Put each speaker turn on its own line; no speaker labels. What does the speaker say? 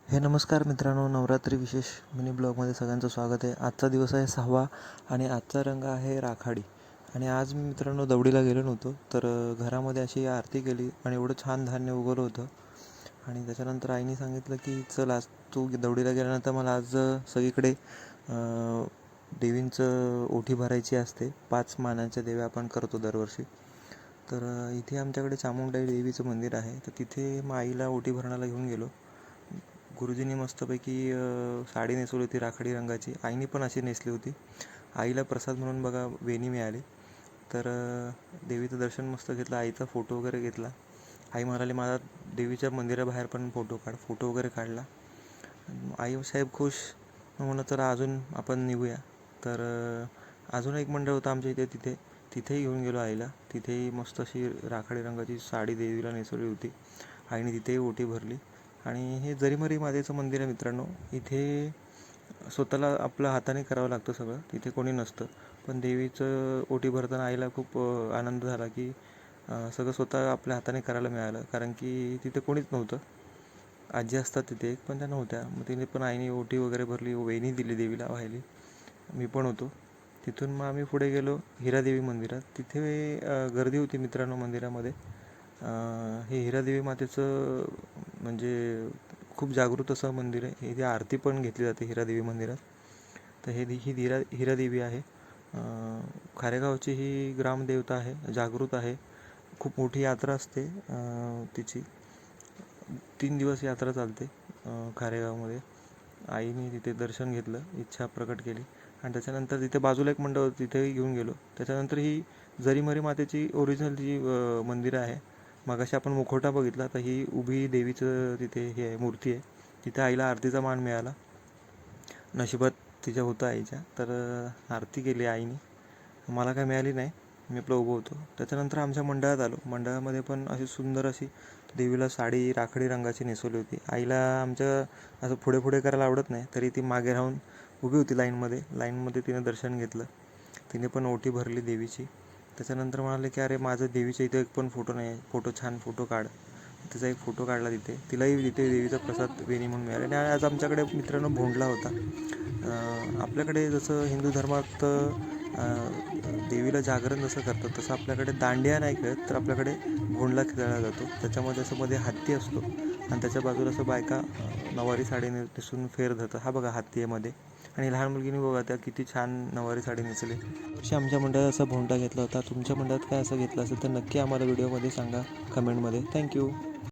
हे नमस्कार मित्रांनो, नवरात्री विशेष मिनी ब्लॉगमध्ये सगळ्यांचं स्वागत आहे. आजचा दिवस आहे 6वा आणि आजचा रंग आहे राखाडी. आणि आज मी मित्रांनो दवडीला गेलो नव्हतो, तर घरामध्ये अशी आरती केली आणि एवढं छान धान्य उगवलं होतं. आणि त्याच्यानंतर आईने सांगितलं की चल आज तू दवडीला गेल्यानंतर मला आज सगळीकडे देवींचं ओठी भरायची असते. 5 मानांच्या देव्या आपण करतो दरवर्षी. तर इथे आमच्याकडे चामुंडाई देवीचं मंदिर आहे, तर तिथे मग आईला ओटी भरण्याला घेऊन गेलो. गुरुजींनी मस्तपैकी साडी नेसवली होती राखाडी रंगाची. आईने पण अशी नेसली होती. आईला प्रसाद म्हणून बघा वेणी मिळाली. तर देवीचं दर्शन मस्त घेतलं, आईचा फोटो वगैरे घेतला. आई म्हणाली माझा देवीच्या मंदिराबाहेर पण फोटो काढ. फोटो वगैरे काढला. आई साहेब खुश. म्हणलं चला अजून आपण निघूया. तर अजून एक मंडळ होतं आमच्या इथे, तिथेही घेऊन गेलो आईला. तिथेही मस्त अशी राखाडी रंगाची साडी देवीला नेसवली होती. आईने तिथेही ओटी भरली. आणि हे जरीमरी मातेचं मंदिर आहे मित्रांनो. इथे स्वतःला आपल्या हाताने करावं लागतं सगळं, तिथे कोणी नसतं. पण देवीचं ओटी भरताना आईला खूप आनंद झाला की सगळं स्वतः आपल्या हाताने करायला मिळालं, कारण की तिथे कोणीच नव्हतं. आजी असतात तिथे एक, पण त्या नव्हत्या. मग तिने पण आईने ओटी वगैरे भरली, वेणी दिली देवीला व्हायली. मी पण होतो. तिथून मग आम्ही पुढे गेलो हिरादेवी मंदिरात. तिथे गर्दी होती मित्रांनो मंदिरामध्ये. हे हिरादेवी मातेचं म्हणजे खूप जागृत असं मंदिर आहे. इथे आरती पण घेतली जाते हिरादेवी मंदिरात. तर ही हिरादेवी आहे. खारेगावची ही ग्रामदेवता आहे, जागृत आहे. खूप मोठी यात्रा असते तिची. 3 दिवस यात्रा चालते खारेगावमध्ये. आईने तिथे दर्शन घेतलं, इच्छा प्रकट केली. आणि त्याच्यानंतर तिथे बाजूला एक मंडळ होतं, तिथेही घेऊन गेलो. त्याच्यानंतर ही जरीमरी मातेची ओरिजिनल जी मंदिरं आहे. मगाशी आपण मुखवटा बघितला, तर ही उभी देवीचं तिथे हे आहे, मूर्ती आहे. तिथे आईला आरतीचा मान मिळाला. नशिबात तिच्या होतं आईच्या. तर आरती केली आईने. मला काय मिळाली नाही, मी आपलं उभं होतो. त्याच्यानंतर आमच्या मंडळात आलो. मंडळामध्ये पण अशी सुंदर अशी देवीला साडी राखाडी रंगाची नेसवली होती. आईला आमच्या असं पुढे पुढे करायला आवडत नाही, तरी ती मागे राहून उभी होती लाईनमध्ये तिने दर्शन घेतलं. तिने पण ओटी भरली देवीची. त्याच्यानंतर म्हणाले की अरे माझं देवीच्या इथे एक पण फोटो नाही, छान फोटो काढ. तिचा एक फोटो काढला तिथे. तिलाही तिथे देवीचा प्रसाद वेणी म्हणून मिळाला. आणि आज आमच्याकडे मित्रांनो भोंडला होता. आपल्याकडे जसं हिंदू धर्मात देवीला जागरण जसं करतात, तसं आपल्याकडे दांडिया नाही खेळत, तर आपल्याकडे भोंडला खेळला जातो. त्याच्यामध्ये असं मध्ये हत्ती असतो आणि त्याच्या बाजूला असं बायका नवारी साडी नेसून फेर धरतात. हा बघा हत्ती आहे मध्ये. आणि लहान मुलगीने बघा त्या किती छान नवारी साडी नेसली. वर्षी आमच्या मंडळात असा भोंडा घेतला होता. तुमच्या मंडळात काय असं घेतलं असेल तर नक्की आम्हाला व्हिडिओमध्ये सांगा, कमेंटमध्ये. थँक्यू.